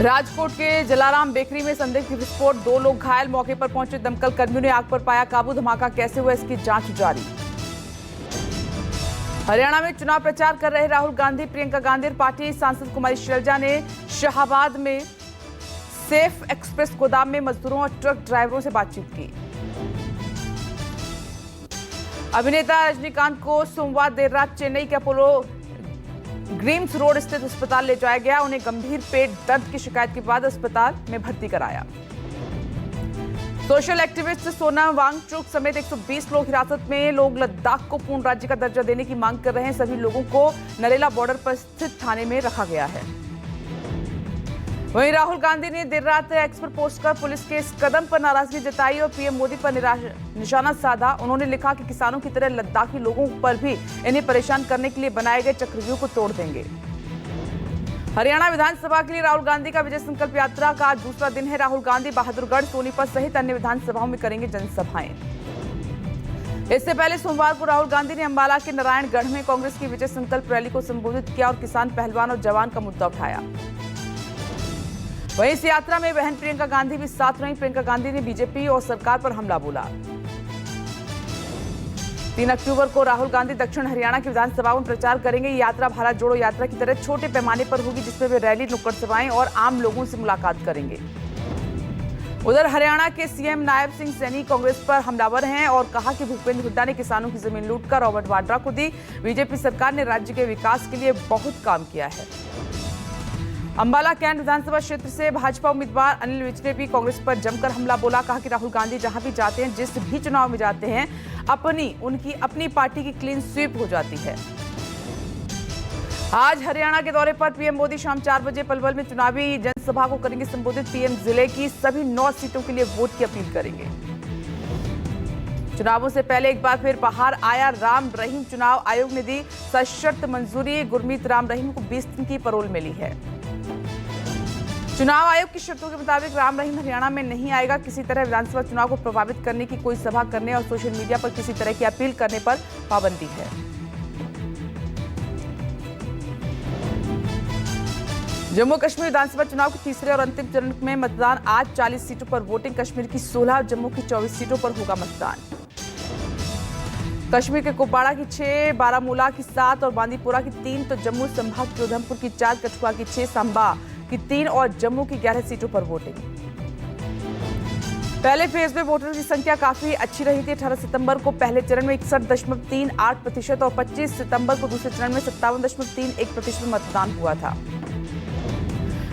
राजकोट के जलाराम बेकरी में संदिग्ध विस्फोट, 2 लोग घायल। मौके पर पहुंचे दमकल कर्मियों ने आग पर पाया काबू। धमाका कैसे हुआ, इसकी जांच जारी। हरियाणा में चुनाव प्रचार कर रहे राहुल गांधी, प्रियंका गांधी और पार्टी सांसद कुमारी शैलजा ने शाहबाद में सेफ एक्सप्रेस गोदाम में मजदूरों और ट्रक ड्राइवरों से बातचीत की। अभिनेता रजनीकांत को सोमवार देर रात चेन्नई के अपोलो ग्रीम्स रोड स्थित अस्पताल ले जाया गया। उन्हें गंभीर पेट दर्द की शिकायत के बाद अस्पताल में भर्ती कराया। सोशल एक्टिविस्ट सोनम वांगचुक समेत 120 लोग हिरासत में। लोग लद्दाख को पूर्ण राज्य का दर्जा देने की मांग कर रहे हैं। सभी लोगों को नरेला बॉर्डर पर स्थित थाने में रखा गया है। वहीं राहुल गांधी ने देर रात एक्स पर पोस्ट कर पुलिस के इस कदम पर नाराजगी जताई और पीएम मोदी पर निशाना साधा। उन्होंने लिखा कि किसानों की तरह लद्दाखी लोगों पर भी इन्हें परेशान करने के लिए बनाए गए चक्रव्यूह को तोड़ देंगे। हरियाणा विधानसभा के लिए राहुल गांधी का विजय संकल्प यात्रा का आज दूसरा दिन है। राहुल गांधी बहादुरगढ़, सोनीपत सहित अन्य विधानसभाओं में करेंगे जनसभाएं। इससे पहले सोमवार को राहुल गांधी ने अंबाला के नारायणगढ़ में कांग्रेस की विजय संकल्प रैली को संबोधित किया और किसान, पहलवान और जवान का मुद्दा उठाया। वहीं इस यात्रा में बहन प्रियंका गांधी भी साथ रहीं। प्रियंका गांधी ने बीजेपी और सरकार पर हमला बोला। 3 अक्टूबर को राहुल गांधी दक्षिण हरियाणा की विधानसभाओं में प्रचार करेंगे। ये यात्रा भारत जोड़ो यात्रा की तरह छोटे पैमाने पर होगी, जिसमें वे रैली, नुक्कड़ सभाएं और आम लोगों से मुलाकात करेंगे। उधर हरियाणा के सीएम नायब सिंह सैनी कांग्रेस पर हमलावर हैं और कहा कि भूपेंद्र हुड्डा ने किसानों की जमीन लूटकर रॉबर्ट वाड्रा को दी। बीजेपी सरकार ने राज्य के विकास के लिए बहुत काम किया है। अंबाला कैंट विधानसभा क्षेत्र से भाजपा उम्मीदवार अनिल विज ने भी कांग्रेस पर जमकर हमला बोला। कहा कि राहुल गांधी जहां भी जाते हैं, जिस भी चुनाव में जाते हैं, उनकी अपनी पार्टी की क्लीन स्वीप हो जाती है। आज हरियाणा के दौरे पर पीएम मोदी शाम 4 बजे पलवल में चुनावी जनसभा को करेंगे संबोधित। पीएम जिले की सभी 9 सीटों के लिए वोट की अपील करेंगे। चुनावों से पहले एक बार फिर बाहर आया राम रहीम। चुनाव आयोग ने दी सशर्त मंजूरी। गुरमीत राम रहीम को 20 दिन की पैरोल मिली है। चुनाव आयोग की शर्तों के मुताबिक राम रहीम हरियाणा में नहीं आएगा। किसी तरह विधानसभा चुनाव को प्रभावित करने की कोई सभा करने और सोशल मीडिया पर किसी तरह की अपील करने पर पाबंदी है। जम्मू कश्मीर विधानसभा चुनाव के तीसरे और अंतिम चरण में मतदान आज। 40 सीटों पर वोटिंग। कश्मीर की 16 और जम्मू की 24 सीटों पर होगा मतदान। कश्मीर के कुपवाड़ा की 6, बारामूला की 7 और बांदीपुरा की 3 तो जम्मू संभाग के उधमपुर की 4, कठुआ की 6, सांबा की 3 और जम्मू की 11 सीटों पर वोटिंग। पहले फेज में वोटरों की संख्या काफी अच्छी रही थी। 18 सितंबर को पहले चरण में 61.38% और 25 सितंबर को दूसरे चरण में 57.31% मतदान हुआ था।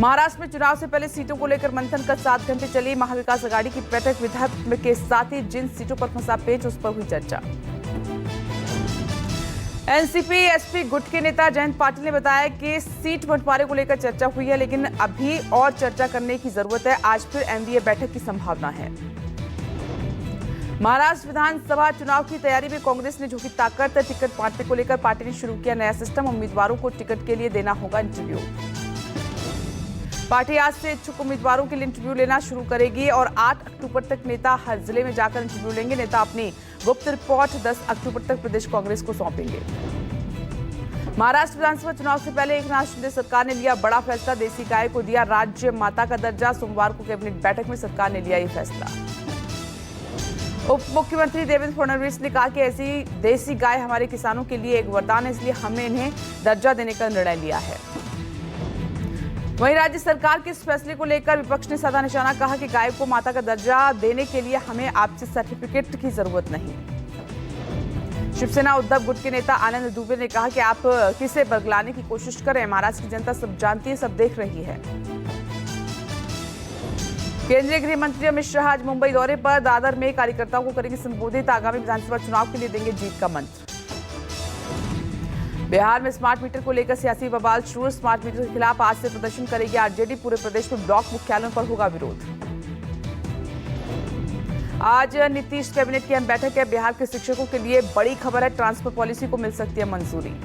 महाराष्ट्र में चुनाव से पहले सीटों को लेकर मंथन का 7 घंटे चली महाविकास आघाड़ी की बैठक। विधायक के साथ ही जिन सीटों पर फंसा पेच, उस पर हुई चर्चा। एनसीपी एसपी गुट के नेता जयंत पाटिल ने बताया कि सीट बंटवारे को लेकर चर्चा हुई है, लेकिन अभी और चर्चा करने की जरूरत है। आज फिर एनडीए बैठक की संभावना है। महाराष्ट्र विधानसभा चुनाव की तैयारी में कांग्रेस ने झोंकी ताकत। टिकट बांटने को लेकर पार्टी ने शुरू किया नया सिस्टम। उम्मीदवारों को टिकट के लिए देना होगा इंटरव्यू। पार्टी आज से इच्छुक उम्मीदवारों के लिए इंटरव्यू लेना शुरू करेगी और 8 अक्टूबर तक नेता हर जिले में जाकर इंटरव्यू लेंगे। नेता अपनी गुप्त रिपोर्ट 10 अक्टूबर तक प्रदेश कांग्रेस को सौंपेंगे। महाराष्ट्र विधानसभा चुनाव से पहले एकनाथ शिंदे सरकार ने लिया बड़ा फैसला। देसी गाय को दिया राज्य माता का दर्जा। सोमवार को कैबिनेट बैठक में सरकार ने लिया ये फैसला। उप मुख्यमंत्री देवेंद्र फडणवीस ने कहा कि ऐसी देसी गाय हमारे किसानों के लिए एक वरदान है, इसलिए हमने इन्हें दर्जा देने का निर्णय लिया है। वहीं राज्य सरकार के इस फैसले को लेकर विपक्ष ने साधा निशाना। कहा कि गाय को माता का दर्जा देने के लिए हमें आपसे सर्टिफिकेट की जरूरत नहीं। शिवसेना उद्धव गुट के नेता आनंद दुबे ने कहा कि आप किसे बरगलाने की कोशिश करें, महाराष्ट्र की जनता सब जानती है, सब देख रही है। केंद्रीय गृह मंत्री अमित शाह आज मुंबई दौरे पर। दादर में कार्यकर्ताओं को करेंगे संबोधित। आगामी विधानसभा चुनाव के लिए देंगे जीत का मंत्र। बिहार में स्मार्ट मीटर को लेकर सियासी बवाल शुरू। स्मार्ट मीटर के खिलाफ आज से प्रदर्शन करेगी आरजेडी। पूरे प्रदेश में ब्लॉक मुख्यालयों पर होगा विरोध। आज नीतीश कैबिनेट की अहम बैठक है। बिहार के शिक्षकों के लिए बड़ी खबर है, ट्रांसफर पॉलिसी को मिल सकती है मंजूरी।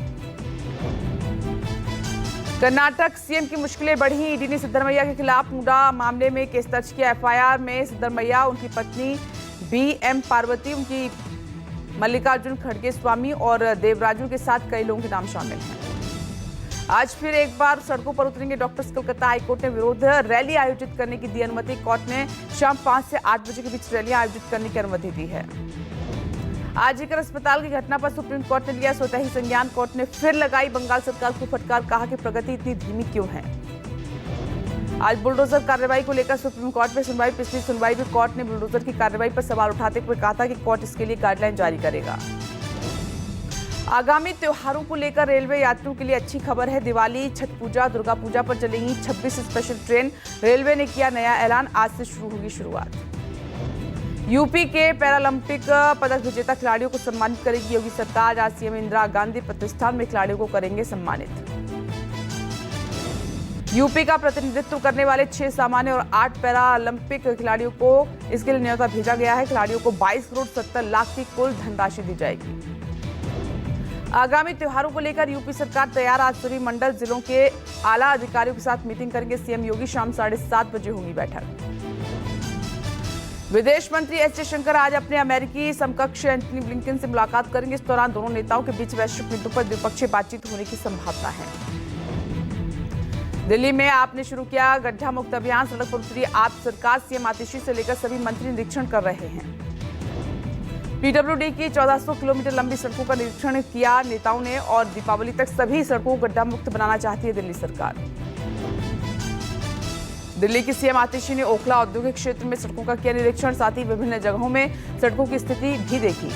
कर्नाटक सीएम की मुश्किलें बढ़ी। ईडी ने सिद्धरमैया के खिलाफ मुंडा मामले में केस दर्ज किया। एफआईआर में सिद्धरमैया, उनकी पत्नी बीएम पार्वती, उनकी मल्लिकार्जुन खड़गे स्वामी और देवराजू के साथ कई लोगों के नाम शामिल हैं। आज फिर एक बार सड़कों पर उतरेंगे डॉक्टर्स। कोलकाता हाईकोर्ट ने विरोध रैली आयोजित करने की दी अनुमति। कोर्ट ने शाम 5 से 8 बजे के बीच रैलियां आयोजित करने की अनुमति दी है। आरजीकर अस्पताल की घटना पर सुप्रीम कोर्ट ने लिया स्वतः ही संज्ञान। कोर्ट ने फिर लगाई बंगाल सरकार को फटकार, कहा कि प्रगति इतनी धीमी क्यों है। आज बुलडोजर कार्रवाई को लेकर सुप्रीम कोर्ट में सुनवाई। पिछली सुनवाई में कोर्ट ने बुलडोजर की कार्रवाई पर सवाल उठाते हुए कहा था कि कोर्ट इसके लिए गाइडलाइन जारी करेगा। आगामी त्योहारों को लेकर रेलवे यात्रियों के लिए अच्छी खबर है। दिवाली, छठ पूजा, दुर्गा पूजा पर चलेंगी 26 स्पेशल ट्रेन। रेलवे ने किया नया ऐलान, आज से शुरू होगी शुरुआत। यूपी के पैरालंपिक पदक विजेता खिलाड़ियों को सम्मानित करेगी योगी सरकार। आज सीएम इंदिरा गांधी प्रतिष्ठान में खिलाड़ियों को करेंगे सम्मानित। यूपी का प्रतिनिधित्व करने वाले 6 सामान्य और 8 पैरालंपिक खिलाड़ियों को इसके लिए न्योता भेजा गया है। खिलाड़ियों को 22 करोड़ 70 लाख की कुल धनराशि दी जाएगी। आगामी त्योहारों को लेकर यूपी सरकार तैयार। आज सभी मंडल जिलों के आला अधिकारियों के साथ मीटिंग करेंगे सीएम योगी। शाम 7:30 बजे होगी बैठक। विदेश मंत्री एस जयशंकर आज अपने अमेरिकी समकक्ष एंटनी ब्लिंकन से मुलाकात करेंगे। इस दौरान दोनों नेताओं के बीच वैश्विक मुद्दों पर द्विपक्षीय बातचीत होने की संभावना है। दिल्ली में आपने शुरू किया गड्ढा मुक्त अभियान। सड़क पर उतरी आप सरकार। सीएम आतिशी से लेकर सभी मंत्री निरीक्षण कर रहे हैं। पीडब्ल्यूडी की 1400 किलोमीटर लंबी सड़कों का निरीक्षण किया नेताओं ने और दीपावली तक सभी सड़कों को गड्ढा मुक्त बनाना चाहती है दिल्ली सरकार। दिल्ली की सीएम आतिशी ने ओखला औद्योगिक क्षेत्र में सड़कों का किया निरीक्षण, साथ ही विभिन्न जगहों में सड़कों की स्थिति भी देखी।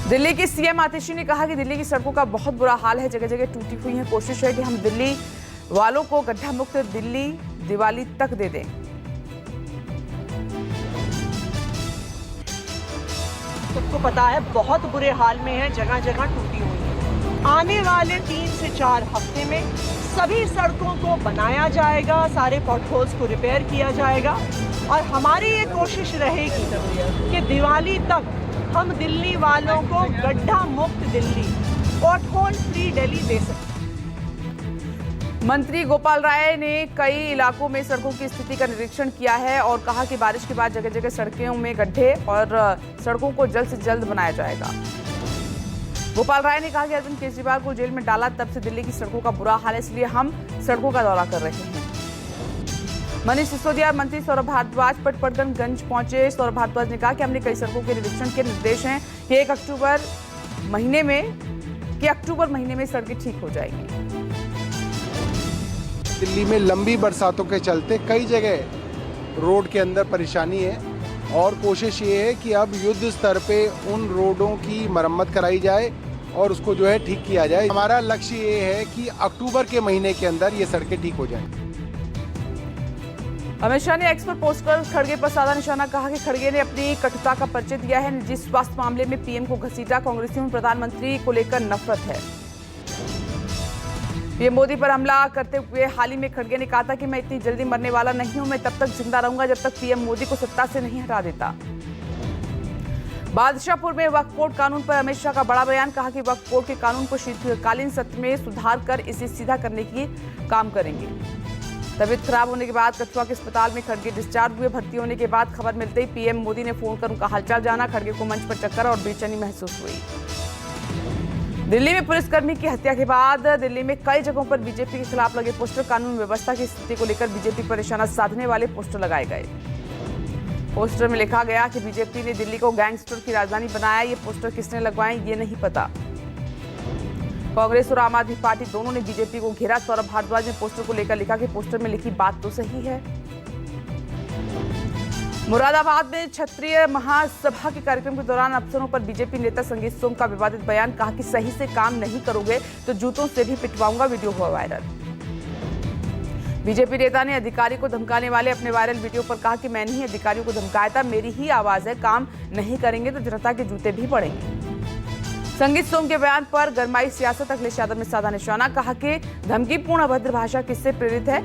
दिल्ली की सीएम आतिशी ने कहा कि दिल्ली की सड़कों का बहुत बुरा हाल है, जगह जगह टूटी हुई है। कोशिश है कि हम दिल्ली वालों को गड्ढा मुक्त दिल्ली दिवाली तक दे दें। सबको पता है बहुत बुरे हाल में है, जगह जगह टूटी हुई है। आने वाले 3 से 4 हफ्ते में सभी सड़कों को बनाया जाएगा, सारे पॉटहोल्स को रिपेयर किया जाएगा और हमारी ये कोशिश रहेगी कि दिवाली तक हम दिल्ली वालों को गड्ढा मुक्त दिल्ली, पॉटहोल फ्री दिल्ली दे सकें। मंत्री गोपाल राय ने कई इलाकों में सड़कों की स्थिति का निरीक्षण किया है और कहा कि बारिश के बाद जगह जगह सड़कों में गड्ढे और सड़कों को जल्द से जल्द बनाया जाएगा। गोपाल राय ने कहा कि अरविंद केजरीवाल को जेल में डाला, तब से दिल्ली की सड़कों का बुरा हाल है, इसलिए हम सड़कों का दौरा कर रहे हैं। मनीष सिसोदिया मंत्री सौरभ भारद्वाज पटपर्धनगंज पहुंचे। सौरभ भारद्वाज ने कहा कि हमने कई सड़कों के निरीक्षण के निर्देश हैं कि अक्टूबर महीने में सड़कें ठीक हो जाएंगी। दिल्ली में लंबी बरसातों के चलते कई जगह रोड के अंदर परेशानी है और कोशिश ये है कि अब युद्ध स्तर पे उन रोडों की मरम्मत कराई जाए और उसको जो है ठीक किया जाए। हमारा लक्ष्य ये है कि अक्टूबर के महीने के अंदर ये सड़कें ठीक हो जाएं। अमित शाह ने एक्स पर पोस्ट कर खड़गे पर साधा निशाना, कहा कि खड़गे ने अपनी कटुता का परिचय दिया है। निजी स्वास्थ्य मामले में पीएम को घसीटा। कांग्रेसियों में प्रधानमंत्री को लेकर नफरत है। पीएम मोदी पर हमला करते हुए हाल ही में खड़गे ने कहा था कि मैं इतनी जल्दी मरने वाला नहीं हूं, मैं तब तक जिंदा रहूंगा जब तक पीएम मोदी को सत्ता से नहीं हटा देता। बादशाहपुर में वक्फ बोर्ड कानून पर अमित शाह का बड़ा बयान, कहा कि वक्फ बोर्ड के कानून को शीतकालीन सत्र में सुधार कर इसे सीधा करने की काम करेंगे। तबीयत खराब होने के बाद कठुआ के अस्पताल में खड़गे डिस्चार्ज हुए। भर्ती होने के बाद खबर मिलते ही पीएम मोदी ने फोन कर उनका हालचाल जाना। खड़गे को मंच पर चक्कर और बेचैनी महसूस हुई। दिल्ली में पुलिसकर्मी की हत्या के बाद दिल्ली में कई जगहों पर बीजेपी के खिलाफ लगे पोस्टर। कानून व्यवस्था की स्थिति को लेकर बीजेपी पर निशाना साधने वाले पोस्टर लगाए गए। पोस्टर में लिखा गया कि बीजेपी ने दिल्ली को गैंगस्टर की राजधानी बनाया। ये पोस्टर किसने लगवाए ये नहीं पता। कांग्रेस और आम आदमी पार्टी दोनों ने बीजेपी को घेरा। सौरभ भारद्वाज ने पोस्टर को लेकर लिखा कि पोस्टर में लिखी बात तो सही है। मुरादाबाद में क्षत्रिय महासभा के कार्यक्रम के दौरान अफसरों पर बीजेपी नेता संगीत सोम का विवादित बयान, कहा कि सही से काम नहीं करोगे तो जूतों से भी पिटवाऊंगा। वीडियो हुआ वायरल। बीजेपी नेता ने अधिकारी को धमकाने वाले अपने वायरल वीडियो पर कहा कि मैंने ही अधिकारियों को धमकाया था, मेरी ही आवाज है, काम नहीं करेंगे तो जनता के जूते भी पड़ेंगे। संगीत सोम के बयान पर गरमाई सियासत। अखिलेश यादव ने साधा निशाना, कहा कि धमकीपूर्ण अभद्र भाषा किससे प्रेरित है,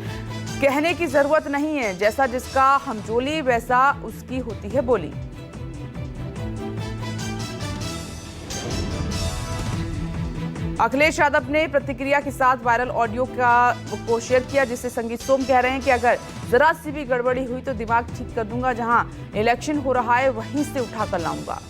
कहने की जरूरत नहीं है, जैसा जिसका हमजोली वैसा उसकी होती है बोली। अखिलेश यादव ने प्रतिक्रिया के साथ वायरल ऑडियो को शेयर किया, जिससे संगीत सोम कह रहे हैं कि अगर जरा सी भी गड़बड़ी हुई तो दिमाग ठीक कर दूंगा, जहां इलेक्शन हो रहा है वहीं से उठाकर लाऊंगा।